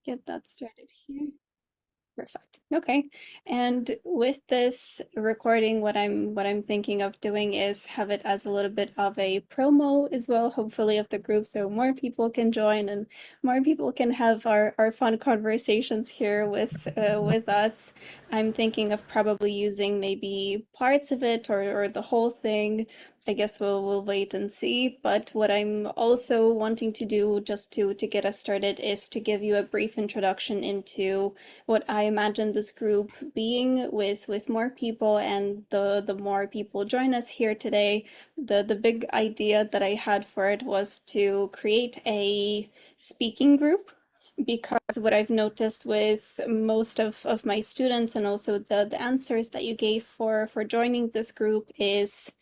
get that started here. Perfect. Okay. And with this recording, what I'm thinking of doing is have it as a little bit of a promo as well, hopefully of the group, so more people can join and more people can have our fun conversations here with us. I'm thinking of probably using maybe parts of it or the whole thing. I guess we'll wait and see. But what I'm also wanting to do just to get us started is to give you a brief introduction into what I imagine this group being with more people, and the more people join us here today, the big idea that I had for it was to create a speaking group, because what I've noticed with most of my students and also the answers that you gave for joining this group is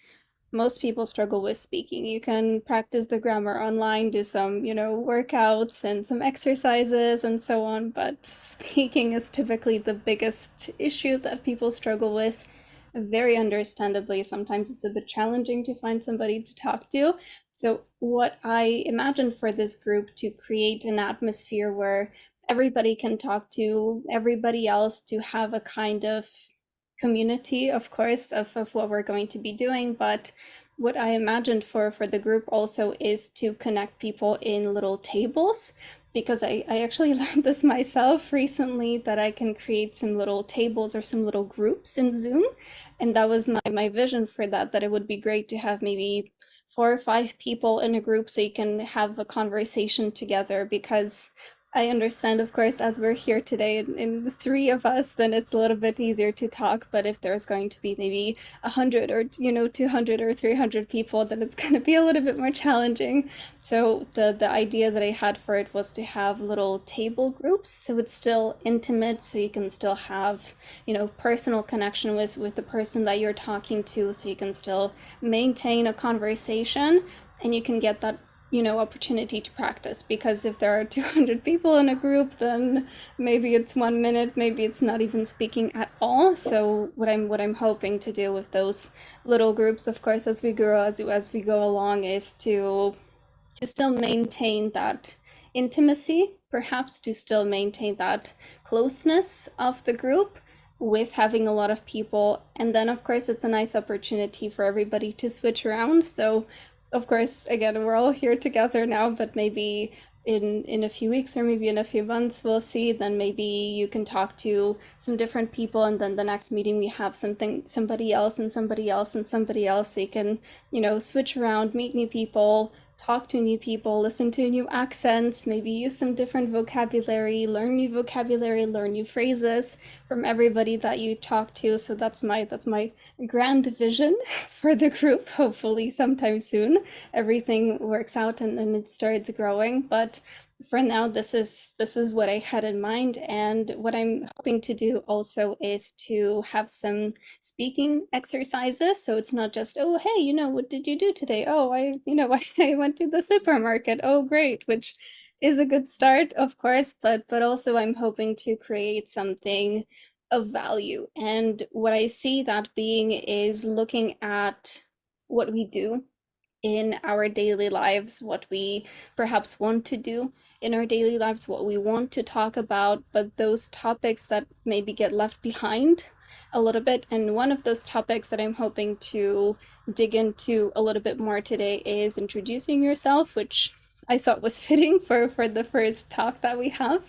most people struggle with speaking. You can practice the grammar online, do some, workouts and some exercises and so on, but speaking is typically the biggest issue that people struggle with. Very understandably, sometimes it's a bit challenging to find somebody to talk to. So, what I imagined for this group to create an atmosphere where everybody can talk to everybody else, to have a kind of community, of course, of what we're going to be doing. But what I imagined for the group also is to connect people in little tables, because I actually learned this myself recently, that I can create some little tables or some little groups in Zoom. And that was my vision for that it would be great to have maybe 4 or 5 people in a group so you can have a conversation together. Because I understand, of course, as we're here today, in the three of us, then it's a little bit easier to talk. But if there's going to be maybe 100 or 200 or 300 people, then it's going to be a little bit more challenging. So the idea that I had for it was to have little table groups, so it's still intimate, so you can still have personal connection with the person that you're talking to, so you can still maintain a conversation, and you can get that opportunity to practice. Because if there are 200 people in a group, then maybe it's 1 minute, maybe it's not even speaking at all. So what I'm hoping to do with those little groups, of course, as we grow, as we go along, is to still maintain that intimacy, perhaps to still maintain that closeness of the group with having a lot of people. And then, of course, it's a nice opportunity for everybody to switch around. So, of course, again, we're all here together now, but maybe in a few weeks or maybe in a few months, we'll see. Then maybe you can talk to some different people, and then the next meeting we have somebody else and somebody else and somebody else, so you can switch around, meet new people, talk to new people, listen to new accents, maybe use some different vocabulary, learn new vocabulary, learn new phrases from everybody that you talk to. So that's my grand vision for the group. Hopefully sometime soon everything works out and it starts growing. But for now, this is what I had in mind. And what I'm hoping to do also is to have some speaking exercises. So it's not just, oh, hey, what did you do today? Oh, I went to the supermarket. Oh, great, which is a good start, of course, but also I'm hoping to create something of value. And what I see that being is looking at what we do in our daily lives, what we perhaps want to do in our daily lives, what we want to talk about, but those topics that maybe get left behind a little bit. And one of those topics that I'm hoping to dig into a little bit more today is introducing yourself, which I thought was fitting for the first talk that we have.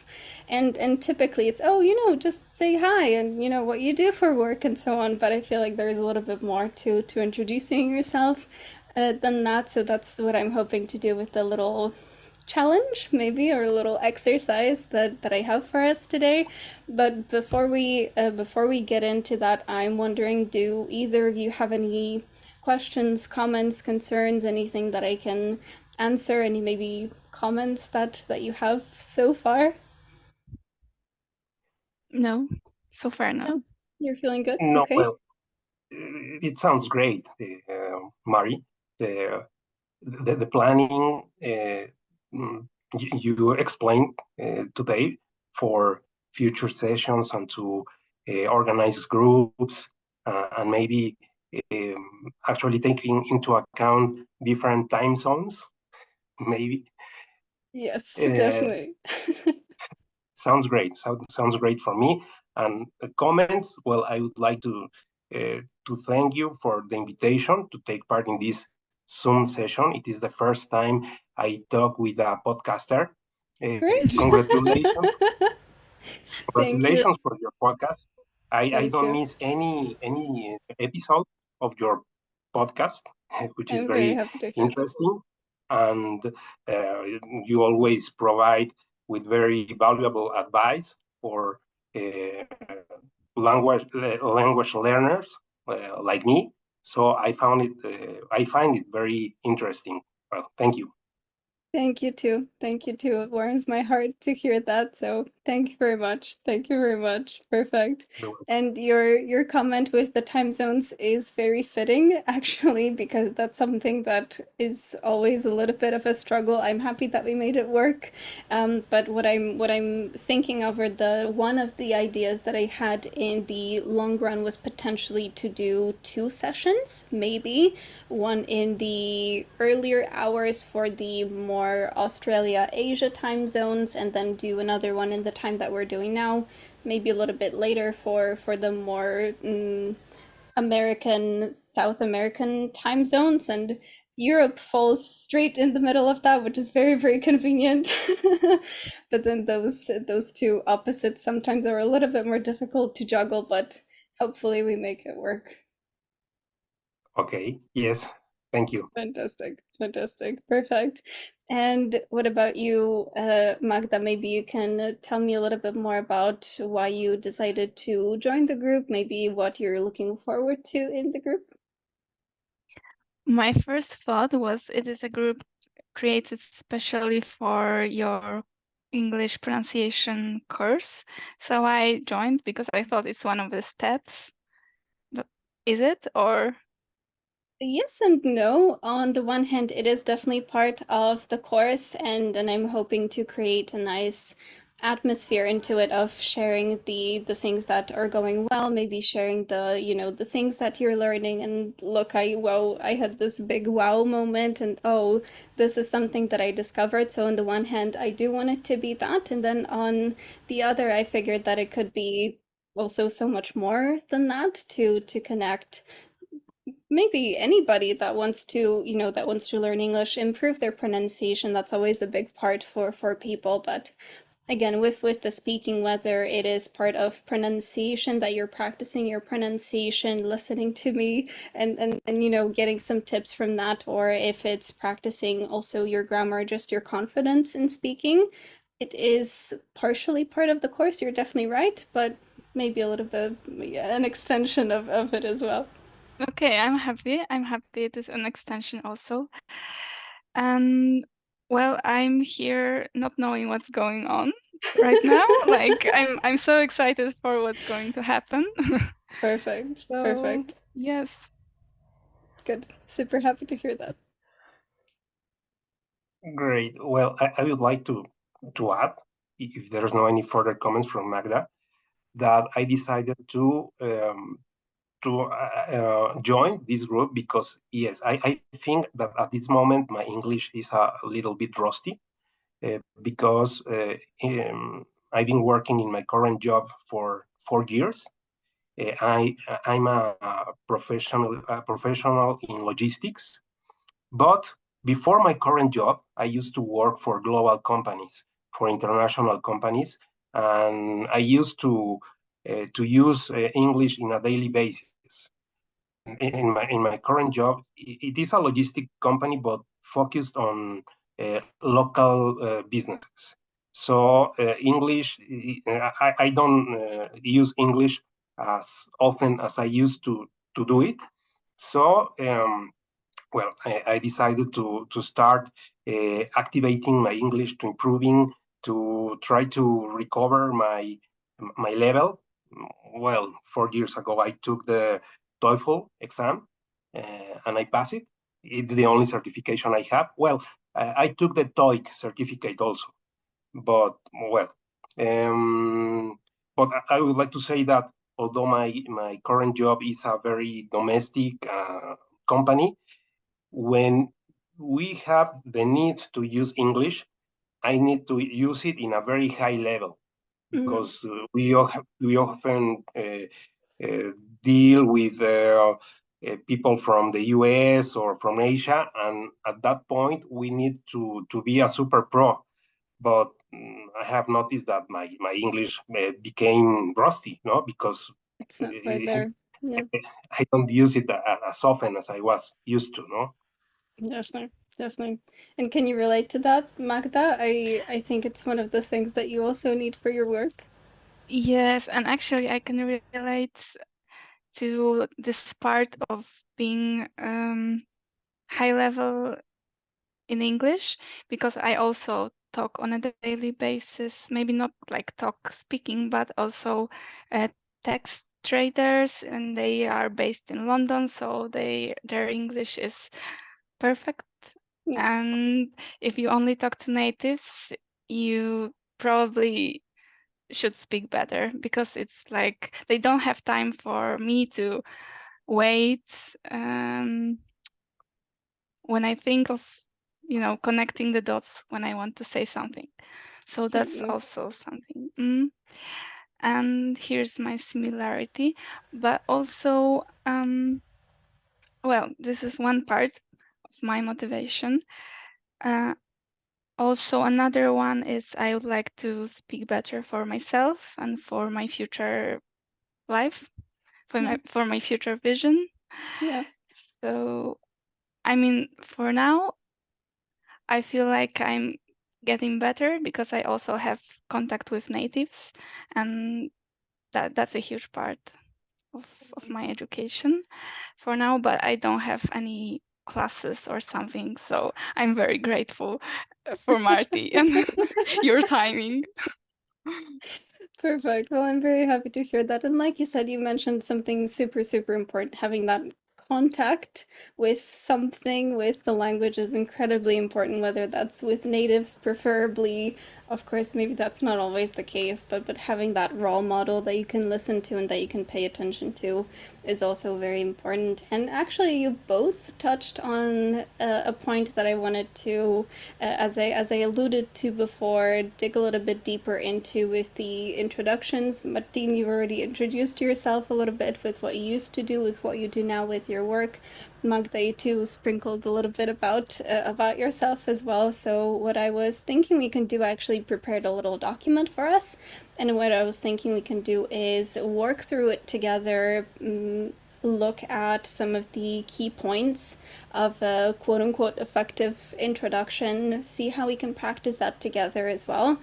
And typically it's, oh, just say hi and what you do for work and so on. But I feel like there's a little bit more to introducing yourself than that. So that's what I'm hoping to do with the little challenge, maybe, or a little exercise that I have for us today. But before we get into that, I'm wondering, do either of you have any questions, comments, concerns, anything that I can answer? Any maybe comments that you have so far? No, so far no. No, you're feeling good. No, Okay. well, it sounds great, Mari. The, the planning you explained today for future sessions and to organize groups and maybe actually taking into account different time zones, maybe. Yes, Uh, definitely. sounds great. Sounds great for me. And comments, well, I would like to thank you for the invitation to take part in this Zoom session. It is the first time I talk with a podcaster. Great. Congratulations. Thank you. Congratulations for your podcast. I Thank don't you. miss any episode of your podcast, which is I'm very very happy to hear that. interesting, and you always provide with very valuable advice for uh, language learners like me. So I find it very interesting. Well, thank you. Thank you too. Thank you too. It warms my heart to hear that. So thank you very much. Thank you very much. Perfect. And your comment with the time zones is very fitting, actually, because that's something that is always a little bit of a struggle. I'm happy that we made it work. But what I'm thinking of, or the one of the ideas that I had in the long run, was potentially to do two sessions, maybe one in the earlier hours for the more Australia Asia time zones, and then do another one in the time that we're doing now, maybe a little bit later for the more American, South American time zones. And Europe falls straight in the middle of that, which is very, very convenient. But then those two opposites sometimes are a little bit more difficult to juggle, but hopefully we make it work. Okay. Yes. Thank you. Fantastic, fantastic, perfect. And what about you, Magda? Maybe you can tell me a little bit more about why you decided to join the group, maybe what you're looking forward to in the group. My first thought was it is a group created specially for your English pronunciation course. So I joined because I thought it's one of the steps. But is it or? Yes and no. On the one hand, it is definitely part of the course, and I'm hoping to create a nice atmosphere into it of sharing the things that are going well, maybe sharing the things that you're learning. And look, I had this big wow moment, and oh, this is something that I discovered. So on the one hand, I do want it to be that, and then on the other, I figured that it could be also so much more than that, to connect maybe anybody that wants to, that wants to learn English, improve their pronunciation. That's always a big part for people. But again, with the speaking, whether it is part of pronunciation, that you're practicing your pronunciation, listening to me, and getting some tips from that, or if it's practicing also your grammar, just your confidence in speaking, it is partially part of the course. You're definitely right, but maybe a little bit, yeah, an extension of it as well. Okay, I'm happy. I'm happy it is an extension also. And well, I'm here not knowing what's going on right now. Like I'm so excited for what's going to happen. Perfect. So Perfect. yes. Good. Super happy to hear that. Great. Well, I would like to add, if there's no any further comments from Magda, that I decided to join this group because yes, I think that at this moment my English is a little bit rusty because I've been working in my current job for 4 years. I'm a professional in logistics, but before my current job, I used to work for global companies, for international companies, and I used to use English in a daily basis. In my current job, it is a logistic company, but focused on local businesses. So English, I don't use English as often as I used to do it. So well, I decided to start activating my English, to improving, to try to recover my level. Well, 4 years ago, I took the TOEFL exam and I passed it. It's the only certification I have. Well, I took the TOEIC certificate also, but well, um, but I would like to say that although my current job is a very domestic company, when we have the need to use English, I need to use it in a very high level. because we often deal with people from the US or from Asia, and at that point we need to be a super pro. But I have noticed that my English became rusty, no, because It's not quite there. No, I don't use it as often as I was used to, no. definitely, definitely. And can you relate to that, Magda? I think it's one of the things that you also need for your work. Yes, and actually I can relate to this part of being high level in English, because I also talk on a daily basis, maybe not like talk speaking, but also text traders, and they are based in London, so their English is perfect. Yeah. And if you only talk to natives, you probably should speak better, because it's like they don't have time for me to wait when I think of, connecting the dots when I want to say something. So that's Certainly. also something. And here's my similarity, but also, well, this is one part of my motivation. Also, another one is I would like to speak better for myself and for my future life, Yeah. for my future vision. Yeah. So, I mean, for now, I feel like I'm getting better because I also have contact with natives, and that's a huge part of my education for now, but I don't have any classes or something, so I'm very grateful for Marty and your timing. Perfect. Well, I'm very happy to hear that. And like you said, you mentioned something super, super important. Having that contact with something, with the language is incredibly important, whether that's with natives, preferably. Of course, maybe that's not always the case, but having that role model that you can listen to and that you can pay attention to is also very important. And actually, you both touched on a point that I wanted to, as I alluded to before, dig a little bit deeper into with the introductions. Martin, you've already introduced yourself a little bit with what you used to do, with what you do now with your work. Magda, you too sprinkled a little bit about yourself as well. So what I was thinking we can do, I actually prepared a little document for us, and what I was thinking we can do is work through it together, look at some of the key points of a quote unquote effective introduction, see how we can practice that together as well.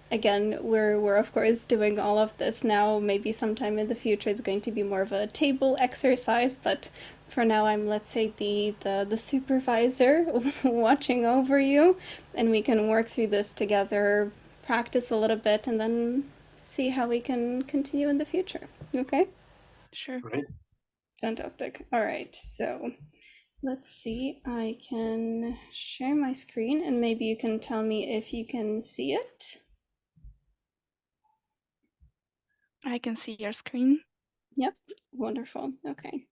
Again, we're of course doing all of this now. Maybe sometime in the future it's going to be more of a table exercise, but for now I'm, let's say, the supervisor watching over you, and we can work through this together, practice a little bit, and then see how we can continue in the future. Okay? Sure. Great. Fantastic. All right. So let's see. I can share my screen and maybe you can tell me if you can see it. I can see your screen. Yep. Wonderful. Okay.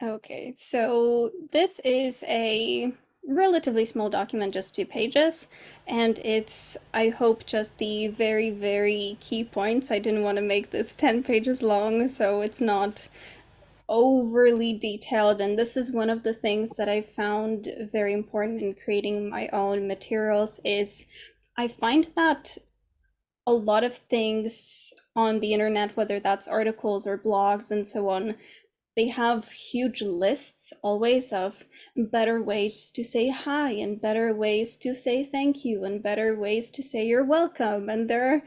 Okay. So this is a relatively small document, just 2 pages, and it's, I hope, just the very, very key points. I didn't want to make this 10 pages long, so it's not overly detailed, and this is one of the things that I found very important in creating my own materials is I find that a lot of things on the internet, whether that's articles or blogs and so on, they have huge lists always of better ways to say hi and better ways to say thank you and better ways to say you're welcome, and there are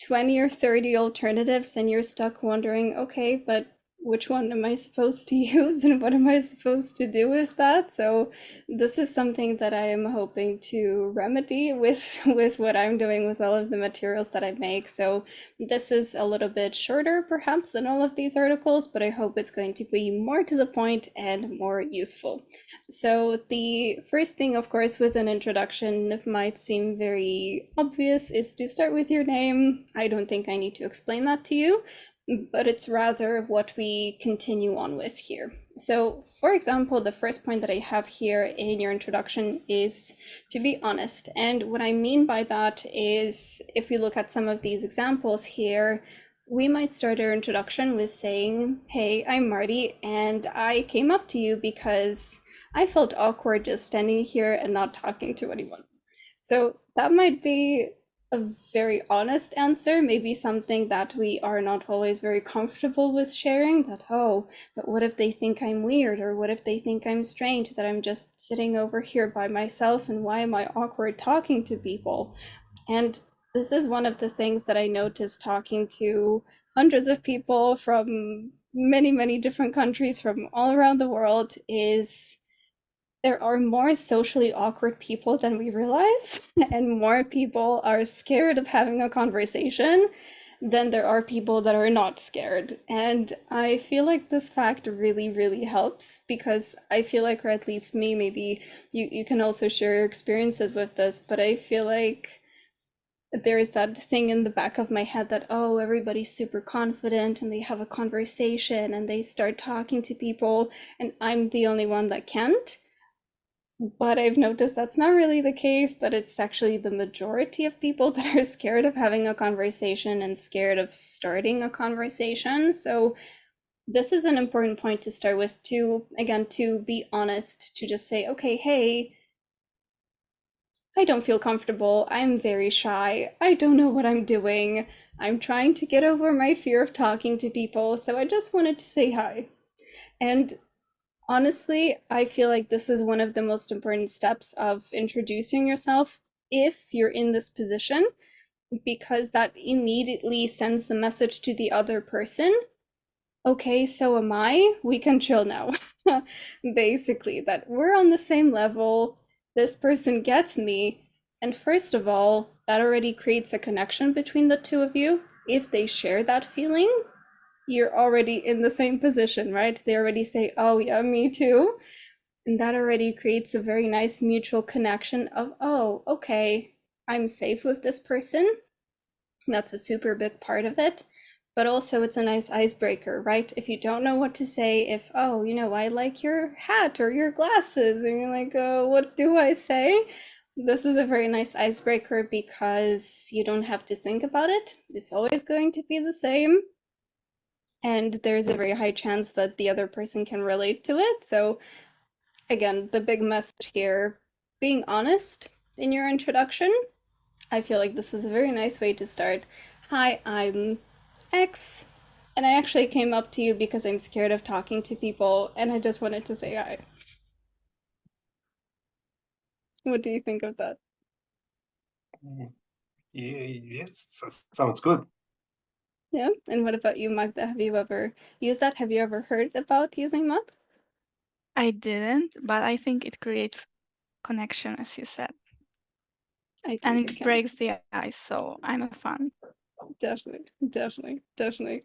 20 or 30 alternatives and you're stuck wondering, okay, but which one am I supposed to use and what am I supposed to do with that? So this is something that I am hoping to remedy with what I'm doing with all of the materials that I make. So this is a little bit shorter perhaps than all of these articles, but I hope it's going to be more to the point and more useful. So the first thing, of course, with an introduction might seem very obvious, is to start with your name. I don't think I need to explain that to you. but it's rather what we continue on with here. So, for example, the first point that I have here in your introduction is to be honest. And what I mean by that is, if we look at some of these examples here, we might start our introduction with saying, "Hey, I'm Marty, and I came up to you because I felt awkward just standing here and not talking to anyone." So that might be a very honest answer, maybe something that we are not always very comfortable with sharing, that, oh, but what if they think I'm weird? Or what if they think I'm strange, that I'm just sitting over here by myself and why am I awkward talking to people? And this is one of the things that I noticed talking to hundreds of people from many, many different countries from all around the world is there are more socially awkward people than we realize, and more people are scared of having a conversation than there are people that are not scared. And I feel like this fact really, really helps, because I feel like, or at least me, maybe you can also share your experiences with this, but I feel like there is that thing in the back of my head that, oh, everybody's super confident and they have a conversation and they start talking to people, and I'm the only one that can't. But I've noticed that's not really the case, that it's actually the majority of people that are scared of having a conversation and scared of starting a conversation. So this is an important point to start with, to, again, to be honest, to just say, okay, hey, I don't feel comfortable. I'm very shy. I don't know what I'm doing. I'm trying to get over my fear of talking to people. So I just wanted to say hi. And honestly, I feel like this is one of the most important steps of introducing yourself if you're in this position, because that immediately sends the message to the other person, okay, so am I, we can chill now. Basically, that we're on the same level, this person gets me. And first of all, that already creates a connection between the two of you. If they share that feeling, you're already in the same position, right? They already say, oh yeah, me too. And that already creates a very nice mutual connection of, oh, okay, I'm safe with this person. That's a super big part of it. But also it's a nice icebreaker, right? If you don't know what to say, if, oh, I like your hat or your glasses, and you're like, what do I say? This is a very nice icebreaker because you don't have to think about it. It's always going to be the same. And there's a very high chance that the other person can relate to it. So again, the big message here, being honest in your introduction. I feel like this is a very nice way to start. Hi, I'm X, and I actually came up to you because I'm scared of talking to people, and I just wanted to say hi. What do you think of that? Yes, sounds good. Yeah, and what about you, Magda? Have you ever used that? Have you ever heard about using that? I didn't, but I think it creates connection, as you said, I and think it it can. breaks the ice, so I'm a fan. Definitely, definitely, definitely.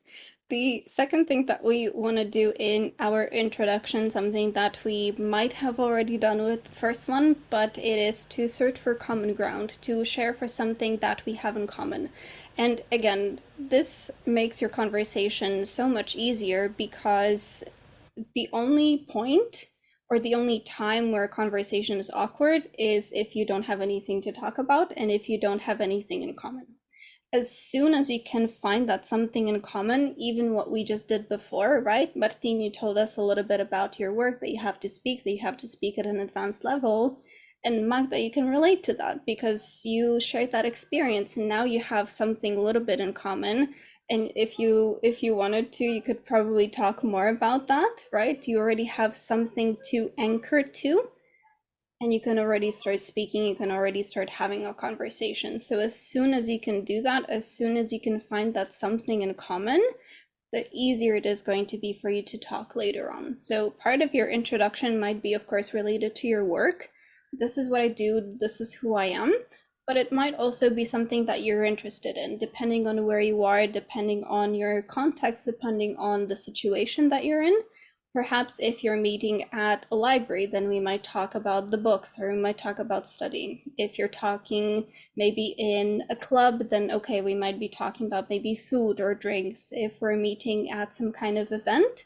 The second thing that we want to do in our introduction, something that we might have already done with the first one, but it is to search for common ground, to share for something that we have in common. And again, this makes your conversation so much easier, because the only point or the only time where a conversation is awkward is if you don't have anything to talk about and if you don't have anything in common. As soon as you can find that something in common, even what we just did before, right? Martin, you told us a little bit about your work, that you have to speak at an advanced level. And Magda, you can relate to that because you shared that experience, and now you have something a little bit in common. And if you wanted to, you could probably talk more about that, right? You already have something to anchor to, and you can already start speaking, you can already start having a conversation. So as soon as you can do that, as soon as you can find that something in common, the easier it is going to be for you to talk later on. So part of your introduction might be, of course, related to your work. This is what I do, this is who I am. But it might also be something that you're interested in, depending on where you are, depending on your context, depending on the situation that you're in. Perhaps if you're meeting at a library, then we might talk about the books or we might talk about studying. If you're talking maybe in a club, then okay, we might be talking about maybe food or drinks. If we're meeting at some kind of event,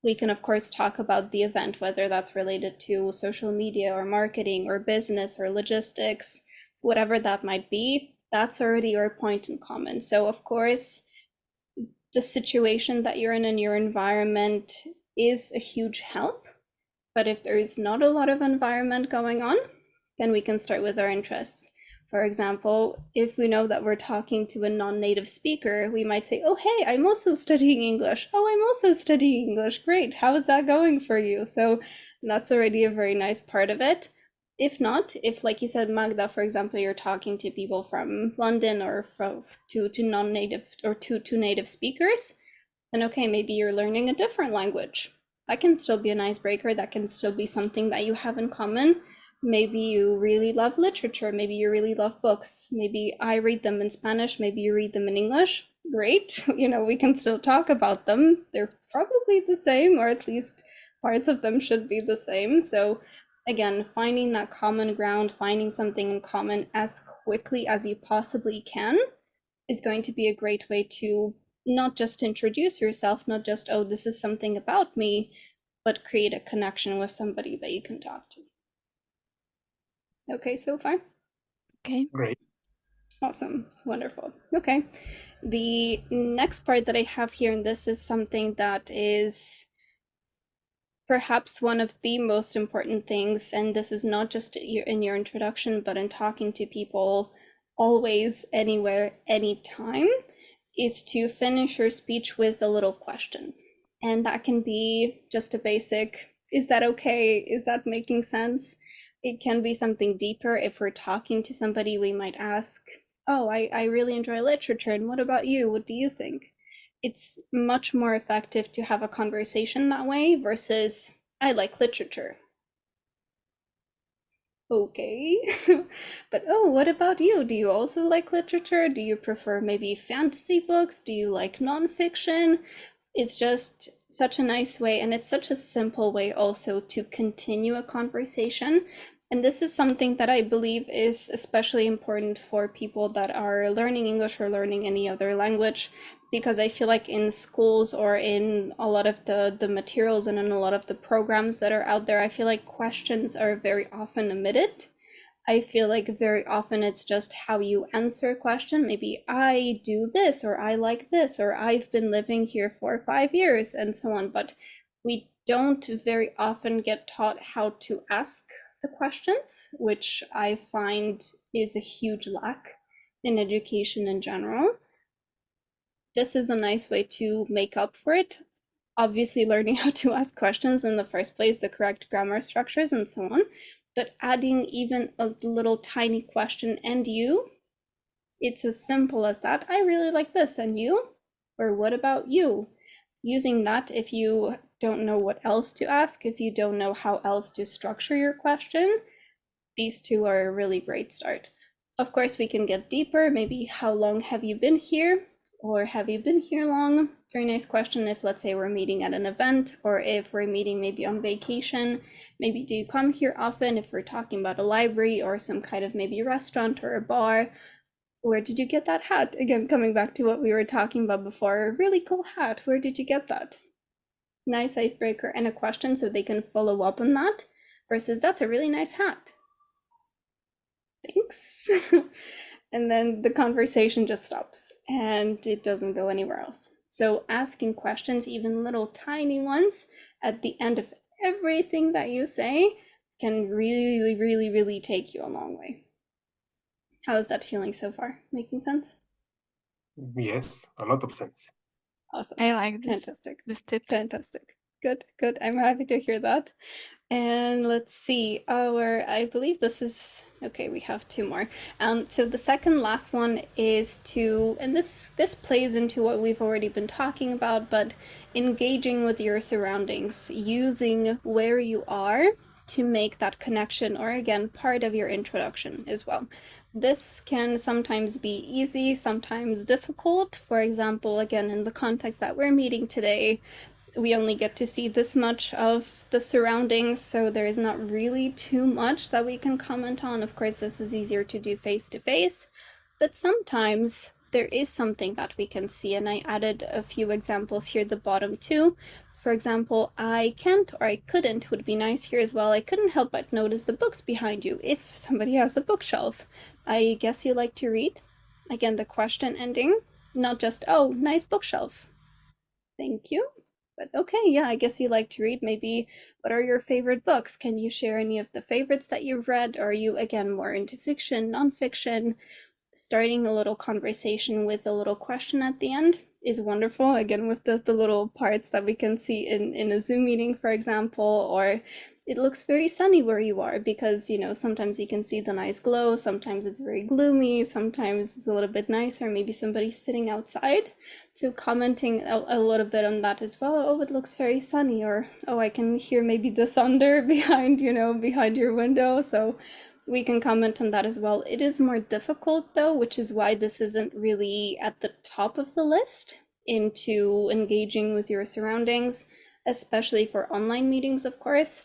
we can of course talk about the event, whether that's related to social media or marketing or business or logistics, whatever that might be, that's already your point in common. So of course, the situation that you're in your environment is a huge help. But if there's not a lot of environment going on, then we can start with our interests. For example, if we know that we're talking to a non-native speaker, we might say, oh, hey, I'm also studying English. Oh, I'm also studying English. Great. How is that going for you? So that's already a very nice part of it. If not, if like you said, Magda, for example, you're talking to people from London or to non-native or to native speakers, then okay, maybe you're learning a different language. That can still be an icebreaker. That can still be something that you have in common. Maybe you really love literature. Maybe you really love books. Maybe I read them in Spanish. Maybe you read them in English. Great. We can still talk about them. They're probably the same, or at least parts of them should be the same. So again, finding that common ground, finding something in common as quickly as you possibly can is going to be a great way to not just introduce yourself, not just, oh, this is something about me, but create a connection with somebody that you can talk to. Okay, so far? Okay. Great. Awesome. Wonderful. Okay. The next part that I have here, and this is something that is perhaps one of the most important things, and this is not just in your introduction, but in talking to people always, anywhere, anytime, is to finish your speech with a little question. And that can be just a basic, is that okay? Is that making sense? It can be something deeper. If we're talking to somebody, we might ask, oh, I really enjoy literature. And what about you? What do you think? It's much more effective to have a conversation that way versus, I like literature. Okay. But oh, what about you? Do you also like literature? Do you prefer maybe fantasy books? Do you like nonfiction? It's just such a nice way, and it's such a simple way also to continue a conversation. And this is something that I believe is especially important for people that are learning English or learning any other language, because I feel like in schools or in a lot of the materials and in a lot of the programs that are out there, I feel like questions are very often omitted. I feel like very often it's just how you answer a question. Maybe I do this, or I like this, or I've been living here for 5 years, and so on. But we don't very often get taught how to ask the questions, which I find is a huge lack in education in general. This is a nice way to make up for it. Obviously, learning how to ask questions in the first place, the correct grammar structures, and so on. But adding even a little tiny question, and you, it's as simple as that. I really like this, and you? Or what about you? Using that if you don't know what else to ask, if you don't know how else to structure your question, these two are a really great start. Of course, we can get deeper. Maybe how long have you been here? Or have you been here long? Very nice question if, let's say, we're meeting at an event, or if we're meeting maybe on vacation. Maybe do you come here often? If we're talking about a library or some kind of maybe restaurant or a bar. Where did you get that hat? Again, coming back to what we were talking about before, a really cool hat. Where did you get that? Nice icebreaker and a question so they can follow up on that, versus that's a really nice hat. Thanks. And then the conversation just stops and it doesn't go anywhere else. So asking questions, even little tiny ones, at the end of everything that you say can really, really, really take you a long way. How is that feeling so far? Making sense? Yes, a lot of sense. Awesome. I like Fantastic. this tip. Fantastic. Good, good. I'm happy to hear that. And let's see, I believe this is, okay, we have two more. So the second last one is to, and this plays into what we've already been talking about, but engaging with your surroundings, using where you are to make that connection, or again, part of your introduction as well. This can sometimes be easy, sometimes difficult. For example, again, in the context that we're meeting today, we only get to see this much of the surroundings, so there is not really too much that we can comment on. Of course, this is easier to do face to face, but sometimes there is something that we can see, and I added a few examples here at the bottom too. For example, I can't, or I couldn't, would be nice here as well. I couldn't help but notice the books behind you if somebody has a bookshelf. I guess you like to read? Again, the question ending, not just, oh, nice bookshelf. Thank you. But okay, yeah, I guess you like to read. Maybe what are your favorite books? Can you share any of the favorites that you've read? Or are you, again, more into fiction, nonfiction? Starting a little conversation with a little question at the end is wonderful. Again, with the little parts that we can see in a Zoom meeting, for example, or it looks very sunny where you are because, you know, sometimes you can see the nice glow, sometimes it's very gloomy, sometimes it's a little bit nicer, maybe somebody's sitting outside. So commenting a little bit on that as well. Oh, it looks very sunny, or oh, I can hear maybe the thunder behind, you know, behind your window. So we can comment on that as well. It is more difficult though, which is why this isn't really at the top of the list into engaging with your surroundings, especially for online meetings, of course.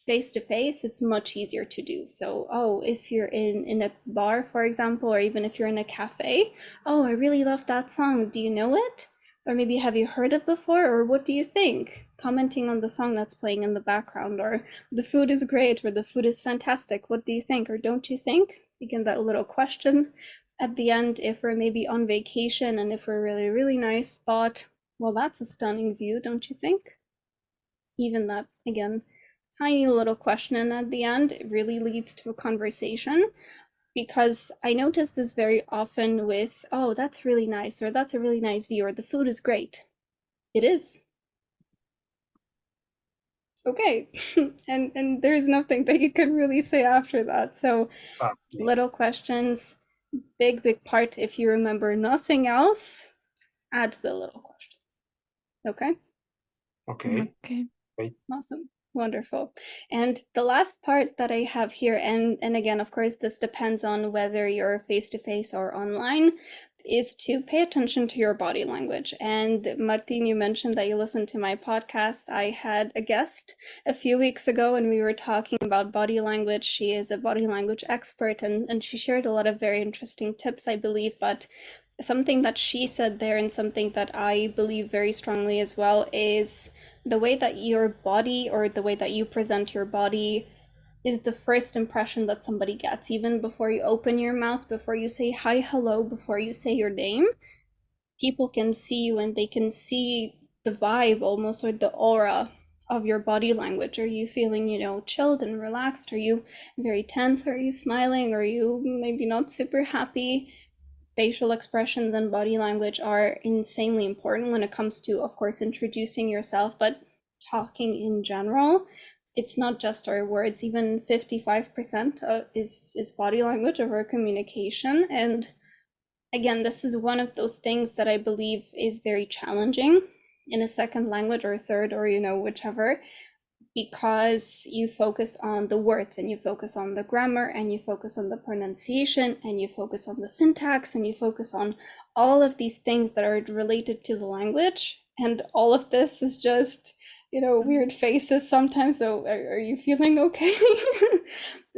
Face to face, it's much easier to do. So, oh, if you're in a bar, for example, or even if you're in a cafe, oh, I really love that song. Do you know it? Or maybe have you heard it before? Or what do you think? Commenting on the song that's playing in the background, or the food is great, or the food is fantastic. What do you think? Or don't you think? Again, that little question at the end, if we're maybe on vacation and if we're really, really nice spot, well, that's a stunning view, don't you think? Even that, again, tiny little question at the end, it really leads to a conversation, because I notice this very often with, oh, that's really nice, or that's a really nice view, or the food is great. It is. Okay. and there's nothing that you can really say after that. So little questions, big part. If you remember nothing else, add the little question. Okay? Okay. Okay. Great. Awesome. Wonderful. And the last part that I have here, and again, of course, this depends on whether you're face-to-face or online, is to pay attention to your body language. And Martin, you mentioned that you listened to my podcast. I had a guest a few weeks ago and we were talking about body language. She is a body language expert and she shared a lot of very interesting tips, I believe. But something that she said there, and something that I believe very strongly as well, is the way that your body, or the way that you present your body, is the first impression that somebody gets. Even before you open your mouth, before you say hi, hello, before you say your name, people can see you and they can see the vibe almost, or the aura of your body language. Are you feeling, you know, chilled and relaxed? Are you very tense? Are you smiling? Are you maybe not super happy? Facial expressions and body language are insanely important when it comes to, of course, introducing yourself, but talking in general. It's not just our words. Even 55% is body language of our communication. And again, this is one of those things that I believe is very challenging in a second language, or third, or, you know, whichever, because you focus on the words and you focus on the grammar and you focus on the pronunciation and you focus on the syntax and you focus on all of these things that are related to the language. And all of this is just, you know, weird faces sometimes. So are you feeling okay?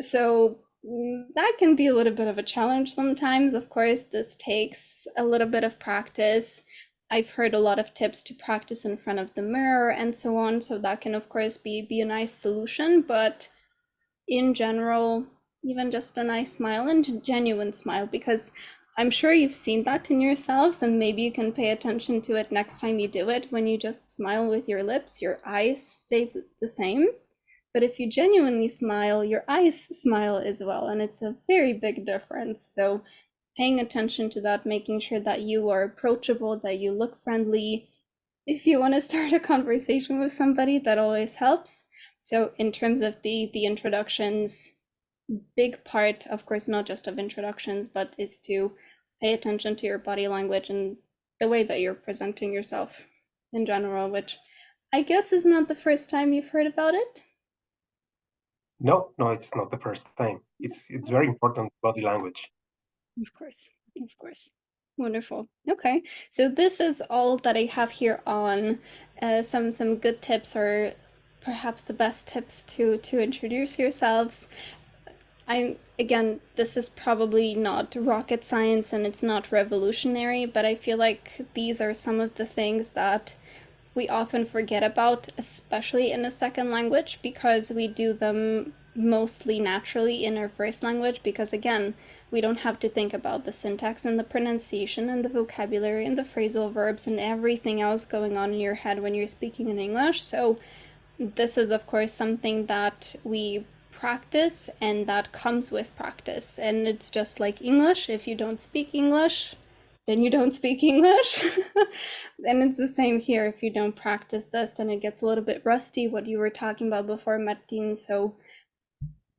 So that can be a little bit of a challenge sometimes. Of course, this takes a little bit of practice. I've heard a lot of tips to practice in front of the mirror and so on. So that can, of course, be a nice solution. But in general, even just a nice smile and a genuine smile, because I'm sure you've seen that in yourselves, and maybe you can pay attention to it next time you do it. When you just smile with your lips, your eyes stay the same. But if you genuinely smile, your eyes smile as well. And it's a very big difference. So paying attention to that, making sure that you are approachable, that you look friendly. If you want to start a conversation with somebody, that always helps. So in terms of the introductions, big part, of course, not just of introductions, but is to pay attention to your body language and the way that you're presenting yourself in general, which I guess is not the first time you've heard about it. No, it's not the first time. It's very important, body language. Of course, of course. Wonderful. Okay, so this is all that I have here on some good tips, or perhaps the best tips to introduce yourselves. Again, this is probably not rocket science and it's not revolutionary, but I feel like these are some of the things that we often forget about, especially in a second language, because we do them mostly naturally in our first language, because again, we don't have to think about the syntax and the pronunciation and the vocabulary and the phrasal verbs and everything else going on in your head when you're speaking in English. So this is of course something that we practice and that comes with practice, and it's just like English. If you don't speak English, then you don't speak English. And it's the same here. If you don't practice this, then it gets a little bit rusty, what you were talking about before, Martin. So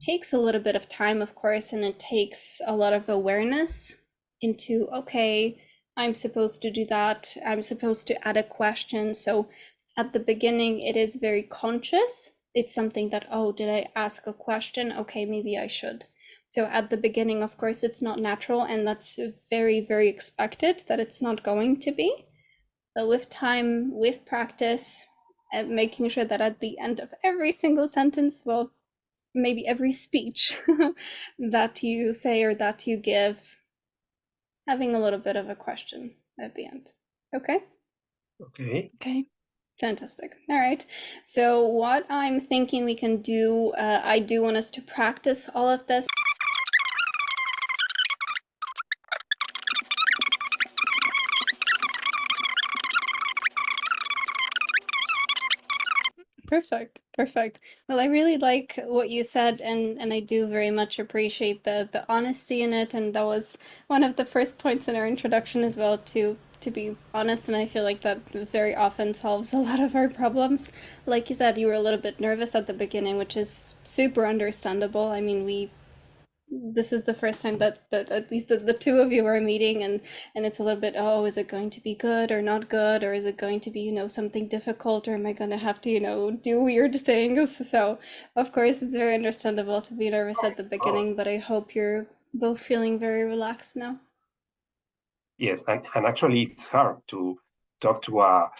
takes a little bit of time, of course, and it takes a lot of awareness into, okay, I'm supposed to do that. I'm supposed to add a question. So at the beginning, it is very conscious. It's something that, oh, did I ask a question? Okay, maybe I should. So at the beginning, of course, it's not natural, and that's very, very expected that it's not going to be. But with time, with practice, and making sure that at the end of every single sentence, well, maybe every speech that you say or that you give, having a little bit of a question at the end. Okay? Okay. Okay. Fantastic. All right. So what I'm thinking we can do, I do want us to practice all of this. Perfect. Perfect. Well, I really like what you said, and I do very much appreciate the honesty in it, and that was one of the first points in our introduction as well, to be honest, and I feel like that very often solves a lot of our problems. Like you said, you were a little bit nervous at the beginning, which is super understandable. I mean, this is the first time that at least the two of you are meeting, and it's a little bit, oh, is it going to be good or not good, or is it going to be, something difficult, or am I going to have to, do weird things? So of course it's very understandable to be nervous at the beginning, but I hope you're both feeling very relaxed now. Yes, and actually it's hard to talk to a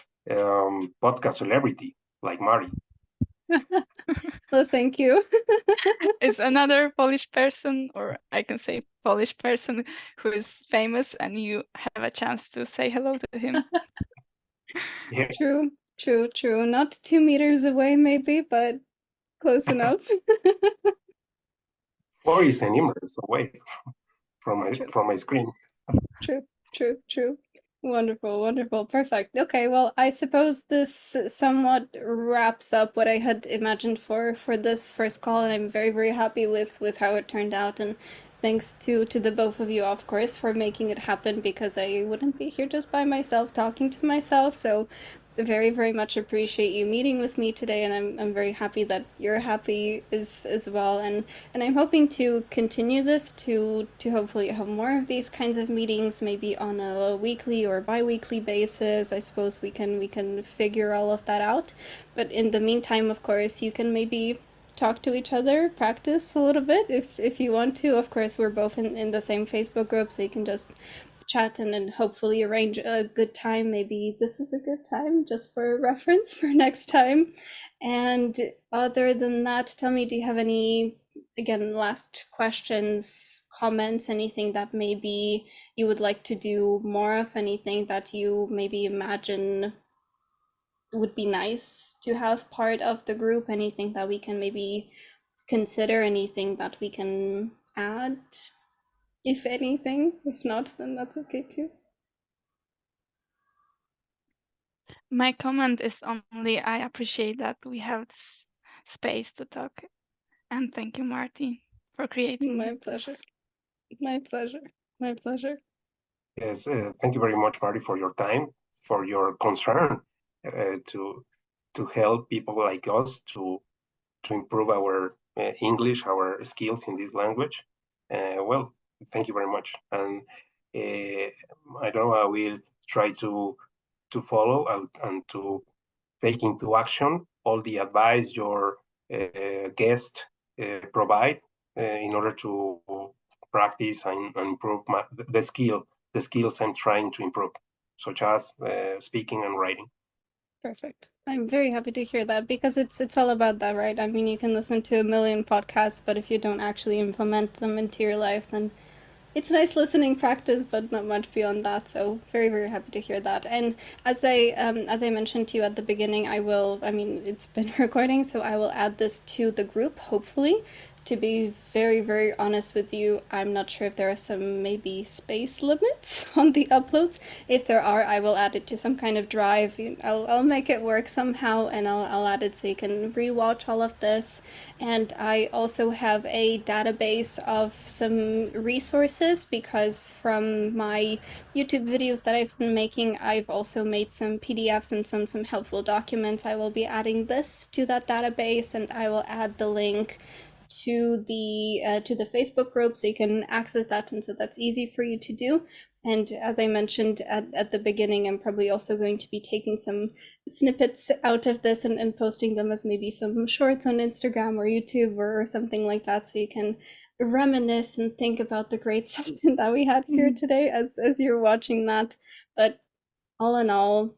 podcast celebrity like Mari. Well, thank you. It's another Polish person, or I can say Polish person, who is famous, and you have a chance to say hello to him. Yes. True. Not 2 meters away, maybe, but close enough. 4 centimeters away from my screen. True. Wonderful. Perfect. Okay, well, I suppose this somewhat wraps up what I had imagined for this first call, and I'm very, very happy with how it turned out. And thanks to the both of you, of course, for making it happen, because I wouldn't be here just by myself talking to myself. So very, very much appreciate you meeting with me today, and I'm very happy that you're happy as well. And I'm hoping to continue this, to hopefully have more of these kinds of meetings, maybe on a weekly or bi-weekly basis. I suppose we can figure all of that out. But in the meantime, of course, you can maybe talk to each other, practice a little bit if you want to. Of course, we're both in the same Facebook group, so you can just chat and then hopefully arrange a good time. Maybe this is a good time just for reference for next time. And other than that, tell me, do you have any, again, last questions, comments, anything that maybe you would like to do more of, anything that you maybe imagine would be nice to have part of the group, anything that we can maybe consider, anything that we can add, if anything? If not, then that's okay too. My comment is only I appreciate that we have this space to talk, and thank you, Marty, for creating My this. pleasure. My pleasure. My pleasure. Yes, thank you very much, Mari, for your time, for your concern to help people like us to improve our English, our skills in this language. Well, thank you very much, and I don't know. I will try to follow and to take into action all the advice your guest provide in order to practice and improve the skills I'm trying to improve, such as speaking and writing. Perfect. I'm very happy to hear that because it's all about that, right? I mean, you can listen to a million podcasts, but if you don't actually implement them into your life, then it's nice listening practice, but not much beyond that. So very, very happy to hear that. And as I mentioned to you at the beginning, I will. I mean, it's been recording, so I will add this to the group. Hopefully, to be very, very honest with you, I'm not sure if there are some maybe space limits on the uploads. If there are, I will add it to some kind of drive. I'll make it work somehow, and I'll add it so you can rewatch all of this. And I also have a database of some resources because from my YouTube videos that I've been making, I've also made some PDFs and some helpful documents. I will be adding this to that database, and I will add the link to the Facebook group so you can access that, and so that's easy for you to do. And as I mentioned at the beginning, I'm probably also going to be taking some snippets out of this and posting them as maybe some shorts on Instagram or YouTube or something like that, so you can reminisce and think about the great session that we had here today as you're watching that. But all in all,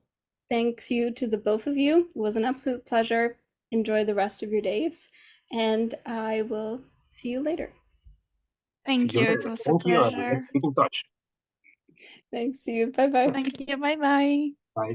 thanks you to the both of you. It was an absolute pleasure. Enjoy the rest of your days, and I will see you later. Thank See you you. It later. was a Thank you, and pleasure. let's keep in touch. Thanks, see you. Bye bye. Thank you. Bye bye. Bye.